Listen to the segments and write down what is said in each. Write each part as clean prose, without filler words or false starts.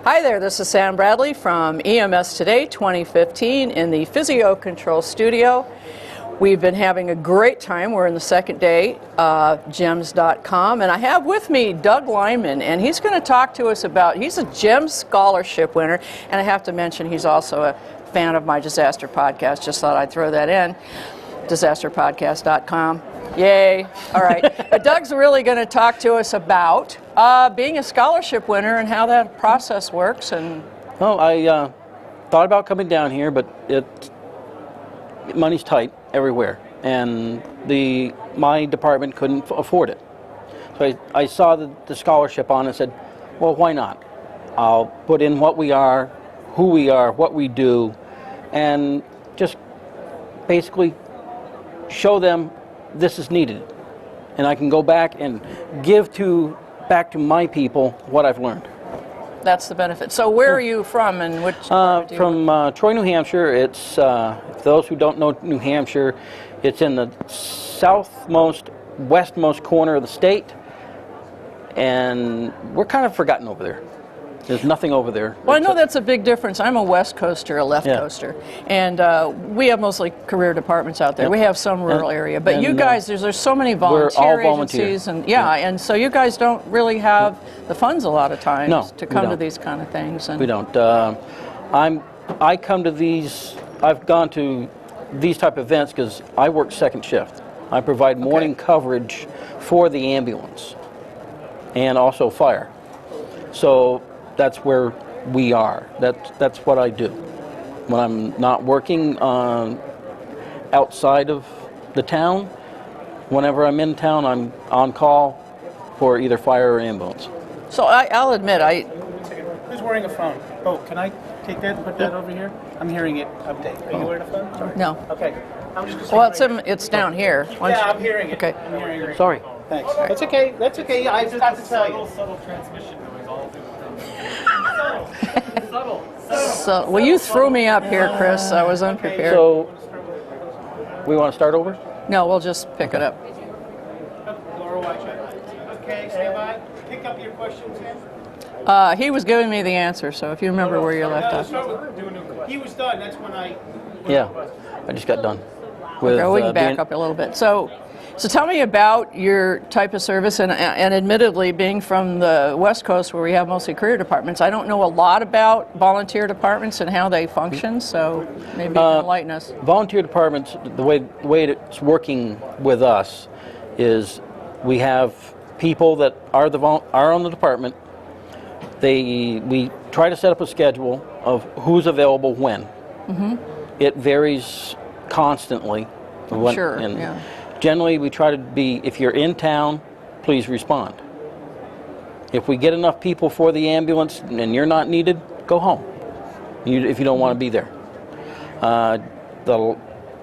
Hi there, this is Sam Bradley from EMS Today 2015 in the Physio Control Studio. We've been having a great time. We're in the second day, GEMS.com, and I have with me Doug Lyman, and he's going to talk to us about, he's a GEMS Scholarship winner, and I have to mention he's also a fan of my disaster podcast. Just thought I'd throw that in, disasterpodcast.com. Yay. All right. But Doug's really going to talk to us about being a scholarship winner and how that process works. And well, I thought about coming down here, but money's tight everywhere, and my department couldn't afford it. So I saw the scholarship on and said, well, why not? I'll put in what we are, who we are, what we do, and just basically show them this is needed, and I can go back and give back to my people what I've learned. That's the benefit. So where are you from, and which from Troy, New Hampshire. It's for those who don't know New Hampshire, it's in the southmost, westmost corner of the state, and we're kind of forgotten over there. There's nothing over there. Well, I know that's a big difference. I'm a West Coaster, a left coaster, and we have mostly career departments out there. Yep. We have some rural area, but you guys, there's so many volunteer agencies, and and so you guys don't really have the funds a lot of times to come to these kind of things. And we don't. I come to these. I've gone to these type of events because I work second shift. I provide morning coverage for the ambulance and also fire. So that's where we are. That's what I do. When I'm not working outside of the town, whenever I'm in town, I'm on call for either fire or ambulance. So I'll admit, Who's wearing a phone? Oh, can I take that and put that over here? I'm hearing it update. Are you wearing a phone? Sorry. No. Okay. I'm just well, it's down here. Yeah, I'm hearing it. Okay. I'm hearing it. Sorry. Thanks. That's okay. That's okay. I just have to tell you. Subtle transmission noise all through the Subtle. So, well, you threw me up here, Chris. I was unprepared. So, we want to start over? No, we'll just pick it up. Laura, watch it. Okay, stand by. Pick up your questions, Sam. He was giving me the answer, so if you remember where you left off. He was done. That's when I. Yeah, I just got done. With, okay, we can back up a little bit. So tell me about your type of service, and admittedly, being from the West Coast where we have mostly career departments, I don't know a lot about volunteer departments and how they function, so maybe you can enlighten us. Volunteer departments, the way it's working with us is we have people that are on the department. We try to set up a schedule of who's available when. Mm-hmm. It varies constantly. Sure, Generally, we try to be, if you're in town, please respond. If we get enough people for the ambulance and you're not needed, go home if you don't want to be there. The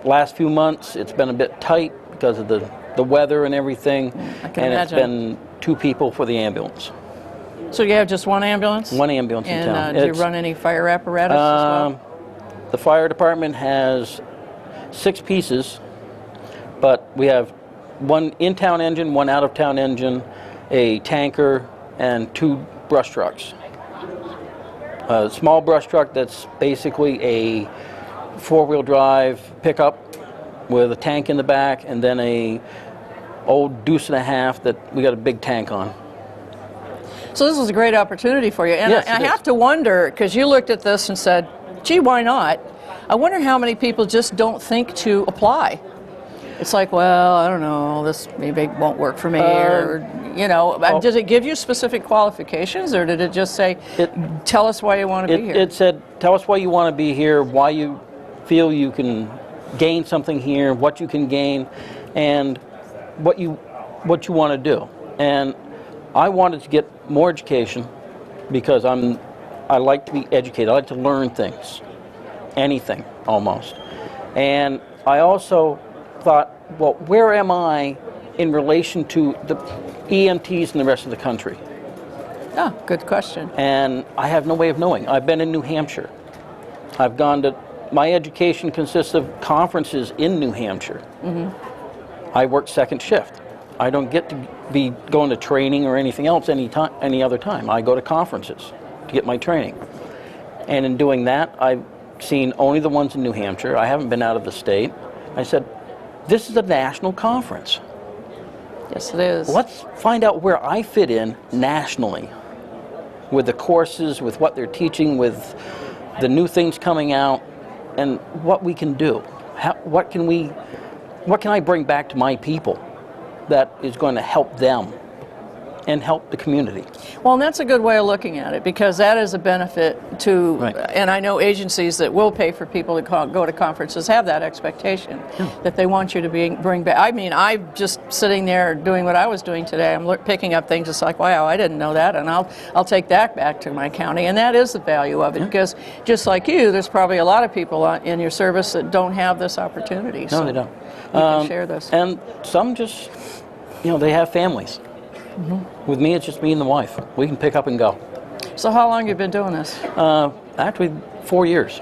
last few months, it's been a bit tight because of the weather and everything, I imagine. It's been 2 people for the ambulance. So you have just one ambulance? One ambulance in town. And do you run any fire apparatus as well? The fire department has 6 pieces, but we have one in-town engine, one out-of-town engine, a tanker, and 2 brush trucks. A small brush truck that's basically a 4-wheel drive pickup with a tank in the back, and then a old deuce and a half that we got a big tank on. So this was a great opportunity for you. And yes, I have to wonder, because you looked at this and said, gee, why not? I wonder how many people just don't think to apply. It's like, well, I don't know, this maybe won't work for me, or, does it give you specific qualifications, or did it just say, tell us why you want to be here? It said, tell us why you want to be here, why you feel you can gain something here, what you can gain, and what you want to do. And I wanted to get more education because I like to be educated. I like to learn things, anything almost. And I also thought, well, where am I in relation to the EMTs in the rest of the country? Oh, good question. And I have no way of knowing. I've been in New Hampshire. I've gone to, my education consists of conferences in New Hampshire. Mm-hmm. I work second shift. I don't get to be going to training or anything else any other time. I go to conferences. to get my training. And in doing that, I've seen only the ones in New Hampshire. I haven't been out of the state. I said, this is a national conference. Yes, it is. Let's find out where I fit in nationally with the courses, with what they're teaching, with the new things coming out, and what we can do. What can I bring back to my people that is going to help them and help the community? Well, and that's a good way of looking at it, because that is a benefit to, Right. and I know agencies that will pay for people to go to conferences have that expectation, that they want you to bring back. I mean, I'm just sitting there doing what I was doing today. I'm picking up things. It's like, wow, I didn't know that, and I'll take that back to my county, and that is the value of it, because just like you, there's probably a lot of people in your service that don't have this opportunity. No, so they don't. You can share this. And some just, they have families. With me, it's just me and the wife. We can pick up and go. So how long have you been doing this? Actually, 4 years.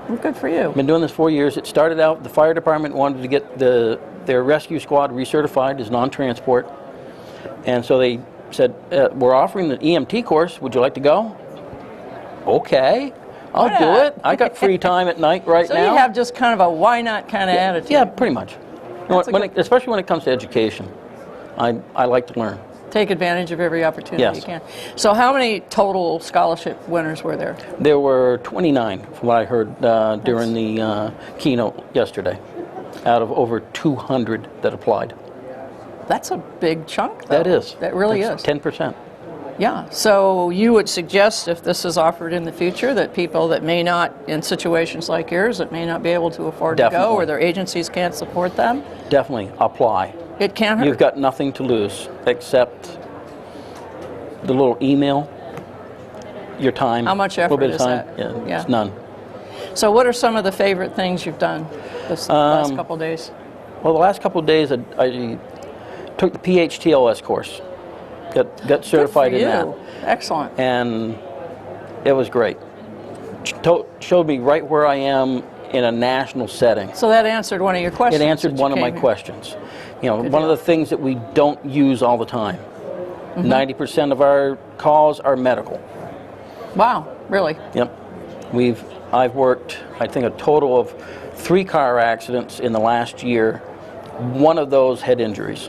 Well, good for you. Been doing this 4 years. It started out, the fire department wanted to get their rescue squad recertified as non-transport. And so they said, we're offering the EMT course. Would you like to go? Okay, I'll Why do not? it. I got free time at night right So now. you have just kind of a why not kind of attitude. Yeah, pretty much. That's Especially when it comes to education. I like to learn. Take advantage of every opportunity Yes. you can. So how many total scholarship winners were there? There were 29, from what I heard during the keynote yesterday, out of over 200 that applied. That's a big chunk, though. That is. That really That's is. 10%. Yeah. So you would suggest, if this is offered in the future, that people that may not, in situations like yours, that may not be able to afford to go, Definitely. or their agencies can't support them, Definitely apply. it can't hurt. You've got nothing to lose except the little email, your time. How much a little effort bit of is time. that? Yeah, it's none. So what are some of the favorite things you've done this last couple of days? Well, the last couple of days I took the PHTLS course. Got certified Good in for that. you. Excellent. And it was great. Showed me right where I am in a national setting. So that answered one of your questions. It answered that you one of my came here. questions. One deal. of the things that we don't use all the time. 90% of our calls are medical. Wow, really? Yep. I've worked, I think, a total of 3 car accidents in the last year. One of those head injuries.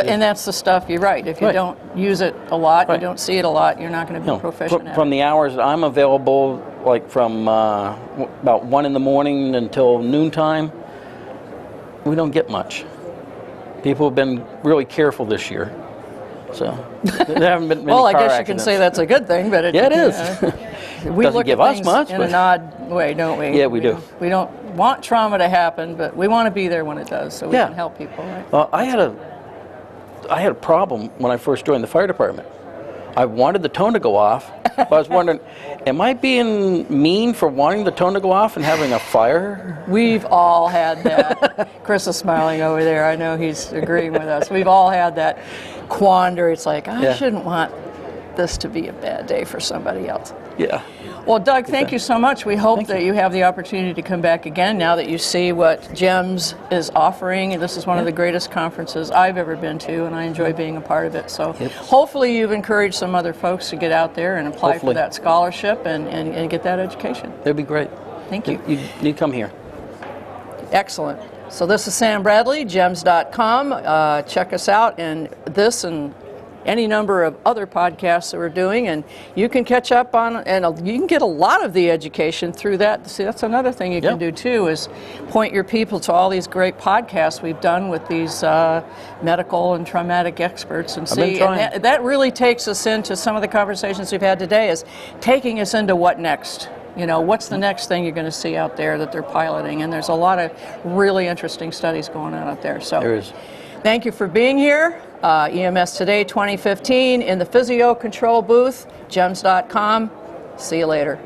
And that's the stuff, you're right. If you Right. don't use it a lot, Right. you don't see it a lot, you're not going to be proficient at From it. the hours that I'm available, like from about 1 in the morning until noontime, we don't get much. People have been really careful this year. So there haven't been many Well, I car guess you accidents. can say that's a good thing, but Yeah, it is. We Doesn't look give at us things much, in but- an odd way, don't we? Yeah, we do. We don't want trauma to happen, but we want to be there when it does, so we Yeah. can help people, right? Well, I had a problem when I first joined the fire department. I wanted the tone to go off, but I was wondering, am I being mean for wanting the tone to go off and having a fire? We've all had that. Chris is smiling over there. I know he's agreeing with us. We've all had that quandary. It's like, I Yeah. shouldn't want this to be a bad day for somebody else. Yeah. Well, Doug, thank you so much. We hope that you have the opportunity to come back again now that you see what GEMS is offering. And this is one of the greatest conferences I've ever been to, and I enjoy being a part of it. So hopefully you've encouraged some other folks to get out there and apply Hopefully. for that scholarship and get that education. That'd be great. Thank you. You need to come here. Excellent. So this is Sam Bradley, GEMS.com. Check us out, and this and any number of other podcasts that we're doing, and you can catch up on, and you can get a lot of the education through that. See, that's another thing you can do too, is point your people to all these great podcasts we've done with these medical and traumatic experts, and see, and that really takes us into some of the conversations we've had today, is taking us into what next. What's the next thing you're going to see out there that they're piloting? And there's a lot of really interesting studies going on out there. So There is. Thank you for being here. EMS Today 2015 in the Physio Control booth, GEMS.com. See you later.